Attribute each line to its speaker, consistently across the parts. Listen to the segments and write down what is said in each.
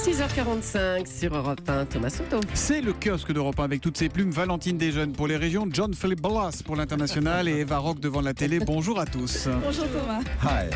Speaker 1: 6h45 sur Europe 1, Thomas Soto.
Speaker 2: C'est le kiosque d'Europe 1 avec toutes ses plumes. Valentine Desjeunes pour les régions, John Philip Ballas pour l'international et Eva Rock devant la télé. Bonjour à tous.
Speaker 3: Bonjour Thomas.
Speaker 2: Hi.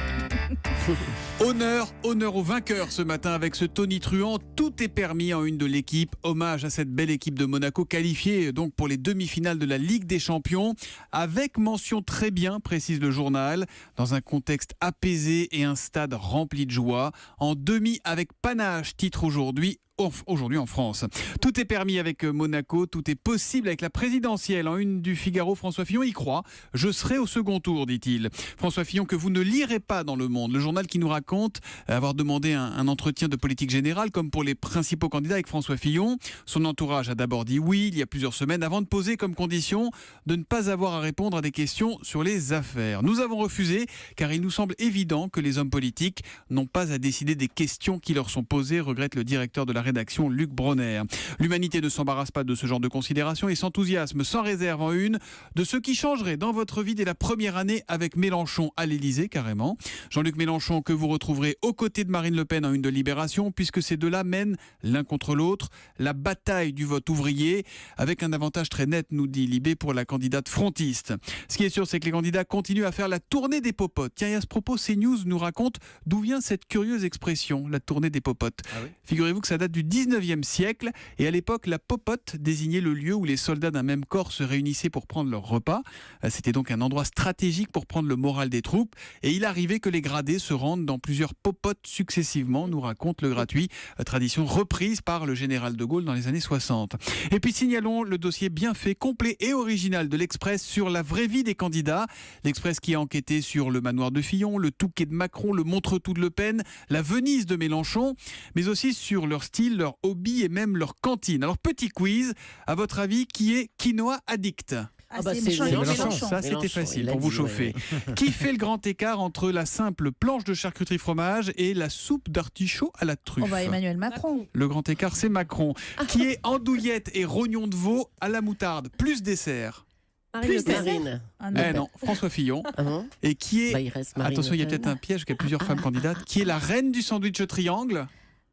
Speaker 2: Honneur aux vainqueurs ce matin avec ce tonitruant. Tout est permis en une de l'équipe. Hommage à cette belle équipe de Monaco qualifiée donc pour les demi-finales de la Ligue des Champions. Avec mention très bien, précise le journal, dans un contexte apaisé et un stade rempli de joie. En demi avec panache, titre aujourd'hui en France. Tout est permis avec Monaco, tout est possible avec la présidentielle. En une du Figaro, François Fillon y croit. Je serai au second tour, dit-il. François Fillon que vous ne lirez pas dans Le Monde. Le journal qui nous raconte avoir demandé un entretien de politique générale comme pour les principaux candidats avec François Fillon. Son entourage a d'abord dit oui il y a plusieurs semaines avant de poser comme condition de ne pas avoir à répondre à des questions sur les affaires. Nous avons refusé car il nous semble évident que les hommes politiques n'ont pas à décider des questions qui leur sont posées, regrette le directeur de la rédaction Luc Bronner. L'humanité ne s'embarrasse pas de ce genre de considérations et s'enthousiasme sans réserve en une de ce qui changerait dans votre vie dès la première année avec Mélenchon à l'Élysée carrément. Jean-Luc Mélenchon que vous retrouverez aux côtés de Marine Le Pen en une de Libération puisque ces deux-là mènent l'un contre l'autre la bataille du vote ouvrier avec un avantage très net, nous dit Libé, pour la candidate frontiste. Ce qui est sûr, c'est que les candidats continuent à faire la tournée des popotes. Tiens, et à ce propos, CNews nous raconte d'où vient cette curieuse expression, la tournée des popotes. Ah oui ? Figurez-vous que ça date du 19e siècle et à l'époque, la popote désignait le lieu où les soldats d'un même corps se réunissaient pour prendre leur repas. C'était donc un endroit stratégique pour prendre le moral des troupes et il arrivait que les gradés se rendent dans plusieurs popotes successivement, nous raconte Le Gratuit, tradition reprise par le général de Gaulle dans les années 60. Et puis signalons le dossier bien fait, complet et original de l'Express sur la vraie vie des candidats. L'Express qui a enquêté sur le manoir de Fillon, le Touquet de Macron, le Montretout de Le Pen, la Venise de Mélenchon, mais aussi sur leur style, leur hobby et même leur cantine. Alors petit quiz, à votre avis, qui est quinoa addict ?
Speaker 3: C'est
Speaker 1: Mélenchon.
Speaker 2: Ça, c'était
Speaker 1: Mélenchon,
Speaker 2: facile
Speaker 1: il a
Speaker 2: pour vous
Speaker 1: dit,
Speaker 2: chauffer.
Speaker 1: ouais.
Speaker 2: Qui fait le grand écart entre la simple planche de charcuterie fromage et la soupe d'artichaut à la truffe ?
Speaker 3: Emmanuel Macron.
Speaker 2: Le grand écart, c'est Macron. Qui est andouillette et rognon de veau à la moutarde, plus dessert ?
Speaker 1: Marine.
Speaker 2: Non, François Fillon.
Speaker 1: Ah bon ?
Speaker 2: Et qui est...
Speaker 1: Il reste Marine
Speaker 2: Attention, il y a
Speaker 1: Le Pen.
Speaker 2: peut-être un piège, qu'il y a plusieurs femmes candidates. Qui est la reine du sandwich triangle ?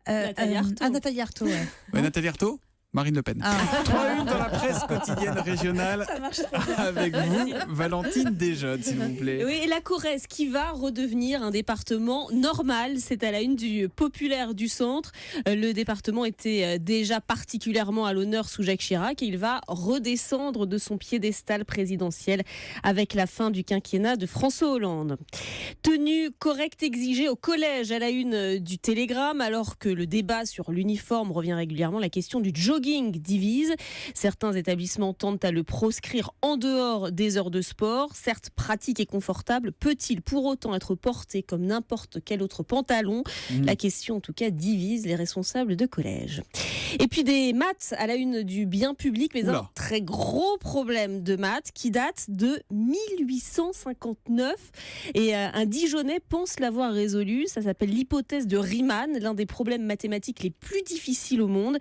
Speaker 3: Nathalie Arthaud.
Speaker 2: Ouais, Nathalie Arthaud ? Marine Le Pen. 3-1 dans la presse quotidienne régionale. Avec vous, Valentine Desjeunes, s'il vous plaît.
Speaker 4: Oui, et la Corrèze qui va redevenir un département normal. C'est à la une du Populaire du Centre. Le département était déjà particulièrement à l'honneur sous Jacques Chirac et il va redescendre de son piédestal présidentiel avec la fin du quinquennat de François Hollande. Tenue correcte exigée au collège à la une du Télégramme alors que le débat sur l'uniforme revient régulièrement. La question du jogging divise. Certains établissements tentent à le proscrire en dehors des heures de sport. Certes pratique et confortable, peut-il pour autant être porté comme n'importe quel autre pantalon ? La question en tout cas divise les responsables de collège. Et puis des maths à la une du bien public, mais un très gros problème de maths qui date de 1859 et un Dijonnais pense l'avoir résolu. Ça s'appelle l'hypothèse de Riemann, l'un des problèmes mathématiques les plus difficiles au monde.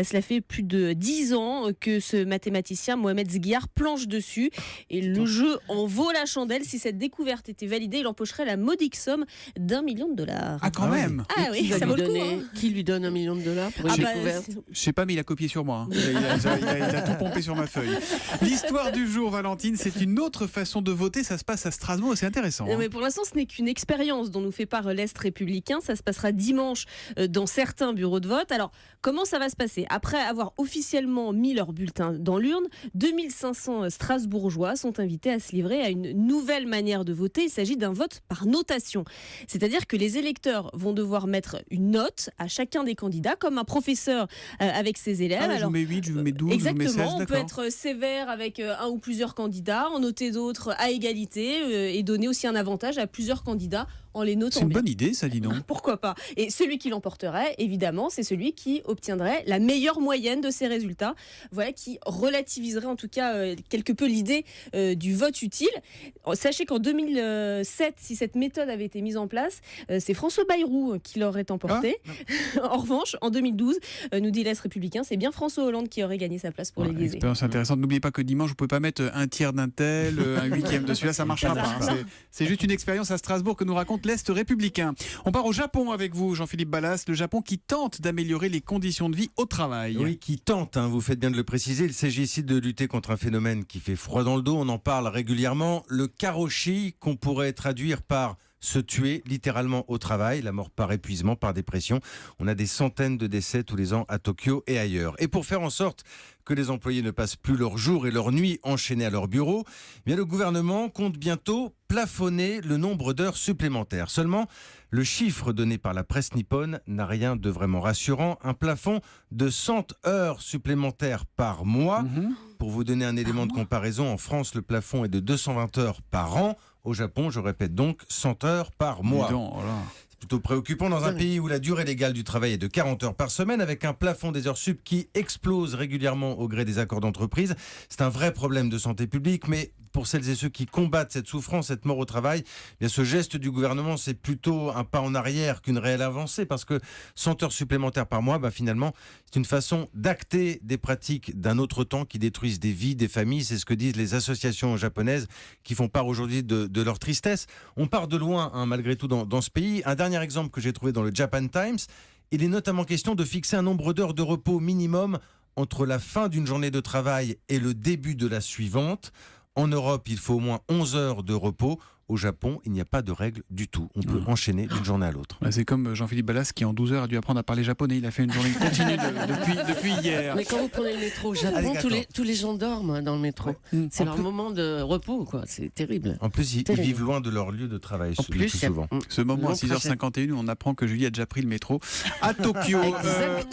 Speaker 4: Cela fait plus de 10 ans que ce mathématicien Mohamed Zguiar planche dessus et le jeu en vaut la chandelle. Si cette découverte était validée, il empocherait la modique somme d'$1 million.
Speaker 2: Ah quand même.
Speaker 4: Ah oui, ça vaut le coup.
Speaker 1: Qui lui donne $1 million pour une découverte ?
Speaker 2: Je sais pas, mais il a copié sur moi. Il a tout pompé sur ma feuille. L'histoire du jour, Valentine, c'est une autre façon de voter. Ça se passe à Strasbourg et c'est intéressant.
Speaker 4: Non, mais pour l'instant, ce n'est qu'une expérience dont nous fait part l'Est républicain. Ça se passera dimanche dans certains bureaux de vote. Alors, comment ça va se passer ? Après avoir officiellement mis leur bulletin dans l'urne, 2500 Strasbourgeois sont invités à se livrer à une nouvelle manière de voter. Il s'agit d'un vote par notation. C'est-à-dire que les électeurs vont devoir mettre une note à chacun des candidats, comme un professeur avec ses élèves.
Speaker 2: Je vous mets 8, je vous mets 12,
Speaker 4: exactement,
Speaker 2: je vous mets 16,
Speaker 4: on peut être sévère avec un ou plusieurs candidats, en noter d'autres à égalité et donner aussi un avantage à plusieurs candidats en les notant
Speaker 2: bien. C'est une
Speaker 4: bien.
Speaker 2: bonne idée, ça, dis donc.
Speaker 4: Pourquoi pas ? Et celui qui l'emporterait, évidemment, c'est celui qui obtiendrait la meilleure moyenne de ses résultats. Voilà, qui relativiserait en tout cas quelque peu l'idée du vote utile. Sachez qu'en 2007, si cette méthode avait été mise en place, c'est François Bayrou qui l'aurait emporté. En revanche, en 2012, nous dit l'Est républicain, c'est bien François Hollande qui aurait gagné sa place pour l'Élysée.
Speaker 2: Expérience intéressante. N'oubliez pas que dimanche, vous ne pouvez pas mettre un tiers d'un tel, un huitième de celui-là, ça ne marchera pas. C'est juste une expérience à Strasbourg que nous raconte contre l'Est républicain. On part au Japon avec vous, Jean-Philippe Ballas. Le Japon qui tente d'améliorer les conditions de vie au travail.
Speaker 5: Oui, qui tente, vous faites bien de le préciser. Il s'agit ici de lutter contre un phénomène qui fait froid dans le dos. On en parle régulièrement. Le karoshi, qu'on pourrait traduire par se tuer littéralement au travail, la mort par épuisement, par dépression. On a des centaines de décès tous les ans à Tokyo et ailleurs. Et pour faire en sorte que les employés ne passent plus leurs jours et leurs nuits enchaînés à leur bureau, eh bien le gouvernement compte bientôt plafonner le nombre d'heures supplémentaires. Seulement, le chiffre donné par la presse nippone n'a rien de vraiment rassurant. Un plafond de 100 heures supplémentaires par mois. Pour vous donner un élément de comparaison, en France, le plafond est de 220 heures par an. Au Japon, je répète donc, 100 heures par mois. C'est plutôt préoccupant dans un pays où la durée légale du travail est de 40 heures par semaine, avec un plafond des heures sup qui explose régulièrement au gré des accords d'entreprise. C'est un vrai problème de santé publique, mais pour celles et ceux qui combattent cette souffrance, cette mort au travail, eh bien ce geste du gouvernement, c'est plutôt un pas en arrière qu'une réelle avancée, parce que 100 heures supplémentaires par mois, finalement, c'est une façon d'acter des pratiques d'un autre temps qui détruisent des vies, des familles. C'est ce que disent les associations japonaises qui font part aujourd'hui de leur tristesse. On part de loin, malgré tout, dans ce pays. Un dernier exemple que j'ai trouvé dans le Japan Times, il est notamment question de fixer un nombre d'heures de repos minimum entre la fin d'une journée de travail et le début de la suivante. En Europe, il faut au moins 11 heures de repos. Au Japon, il n'y a pas de règle du tout. On peut enchaîner d'une journée à l'autre.
Speaker 2: C'est comme Jean-Philippe Ballas qui, en 12 heures, a dû apprendre à parler japonais. Il a fait une journée continue depuis hier.
Speaker 1: Mais quand vous prenez le métro au Japon, tous les gens dorment dans le métro. Ouais. C'est leur moment de repos, quoi. C'est terrible.
Speaker 5: En plus, ils vivent loin de leur lieu de travail le plus souvent.
Speaker 2: Ce moment à 6h51, on apprend que Julie a déjà pris le métro à Tokyo.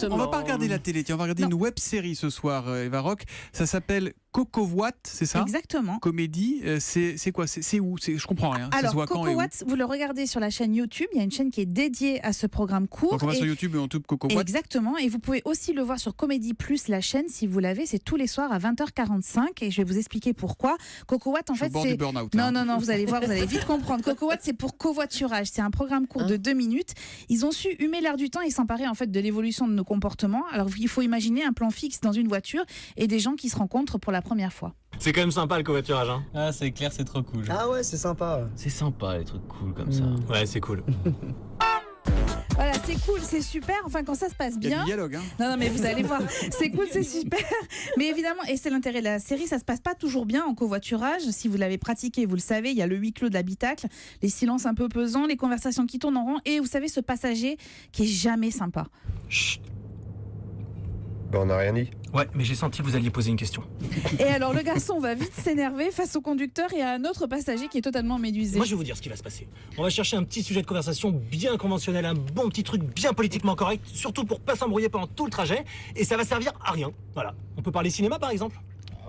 Speaker 2: On va pas regarder la télé, on va regarder une web-série ce soir, Eva Rock. Ça s'appelle Coco Watt, c'est ça ?
Speaker 3: Exactement.
Speaker 2: Comédie, c'est quoi ? C'est où ? Je comprends rien.
Speaker 3: Alors, Coco Watt, vous le regardez sur la chaîne YouTube. Il y a une chaîne qui est dédiée à ce programme court.
Speaker 2: Donc on va sur YouTube et on tape Coco Watt.
Speaker 3: Exactement. Et vous pouvez aussi le voir sur Comédie Plus, la chaîne, si vous l'avez. C'est tous les soirs à 20h45. Et je vais vous expliquer pourquoi. Coco Watt, en fait, c'est... Non, vous allez voir, vous allez vite comprendre. Coco Watt, c'est pour covoiturage. C'est un programme court de 2 minutes. Ils ont su humer l'air du temps et s'emparer en fait de l'évolution de nos comportements. Alors, il faut imaginer un plan fixe dans une voiture et des gens qui se rencontrent pour la première fois.
Speaker 6: C'est quand même sympa le covoiturage, hein.
Speaker 7: Ah, c'est clair, c'est trop cool.
Speaker 8: Ah ouais, c'est sympa.
Speaker 7: C'est sympa les trucs cool comme ça.
Speaker 6: Ouais, c'est cool.
Speaker 3: Voilà, c'est cool, c'est super. Enfin, quand ça se passe bien.
Speaker 2: Il y a du dialogue, hein.
Speaker 3: Non, mais vous allez voir. C'est cool, c'est super. Mais évidemment, et c'est l'intérêt de la série, ça se passe pas toujours bien en covoiturage. Si vous l'avez pratiqué, vous le savez, il y a le huis clos de l'habitacle, les silences un peu pesants, les conversations qui tournent en rond, et vous savez, ce passager qui est jamais sympa.
Speaker 6: Chut.
Speaker 8: On n'a rien dit.
Speaker 6: Ouais, mais j'ai senti que vous alliez poser une question.
Speaker 3: Et alors, le garçon va vite s'énerver face au conducteur et à un autre passager qui est totalement médusé.
Speaker 6: Moi, je vais vous dire ce qui va se passer. On va chercher un petit sujet de conversation bien conventionnel, un bon petit truc bien politiquement correct, surtout pour pas s'embrouiller pendant tout le trajet, et ça va servir à rien. Voilà. On peut parler cinéma, par exemple.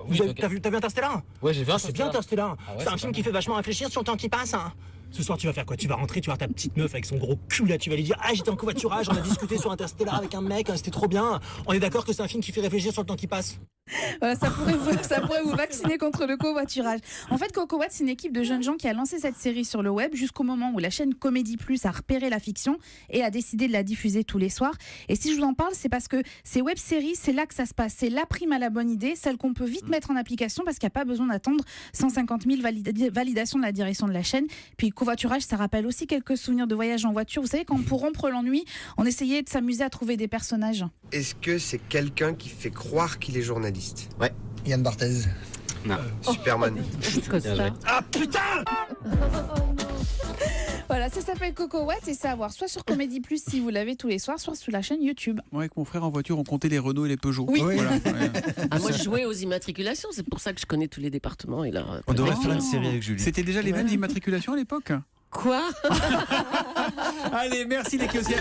Speaker 7: Oui,
Speaker 6: T'as vu Interstellar ?
Speaker 7: Ouais, j'ai vu
Speaker 6: C'est bien Interstellar.
Speaker 7: Ah ouais,
Speaker 6: c'est un film qui fait vachement réfléchir sur le temps qui passe. Hein. Ce soir, tu vas faire quoi ? Tu vas rentrer, tu vas voir ta petite meuf avec son gros cul là, tu vas lui dire « Ah, j'étais en covoiturage, on a discuté sur Interstellar avec un mec, c'était trop bien. On est d'accord que c'est un film qui fait réfléchir sur le temps qui passe ?»
Speaker 3: Voilà, ça pourrait vous vacciner contre le covoiturage. En fait, Coco Watt, c'est une équipe de jeunes gens qui a lancé cette série sur le web jusqu'au moment où la chaîne Comédie Plus a repéré la fiction et a décidé de la diffuser tous les soirs. Et si je vous en parle, c'est parce que ces web-séries, c'est là que ça se passe. C'est la prime à la bonne idée, celle qu'on peut vite mettre en application parce qu'il n'y a pas besoin d'attendre 150 000 validations de la direction de la chaîne. Puis covoiturage, ça rappelle aussi quelques souvenirs de voyage en voiture. Vous savez, quand pour rompre l'ennui, on essayait de s'amuser à trouver des personnages.
Speaker 9: Est-ce que c'est quelqu'un qui fait croire qu'il est journaliste ?
Speaker 8: Ouais. Yann Barthès.
Speaker 7: Non.
Speaker 9: Superman.
Speaker 6: Ah putain !
Speaker 3: Voilà, ça s'appelle Coco Watt et c'est à voir soit sur Comédie Plus si vous l'avez tous les soirs, soit sur la chaîne YouTube.
Speaker 2: Moi, avec mon frère en voiture, on comptait les Renault et les Peugeot.
Speaker 3: Oui.
Speaker 2: Voilà.
Speaker 1: Moi, je jouais aux immatriculations. C'est pour ça que je connais tous les départements. Et leur...
Speaker 5: On devrait faire une série avec Julie.
Speaker 2: C'était déjà les mêmes immatriculations à l'époque ?
Speaker 1: Quoi ?
Speaker 2: Allez, merci les kiosquiers.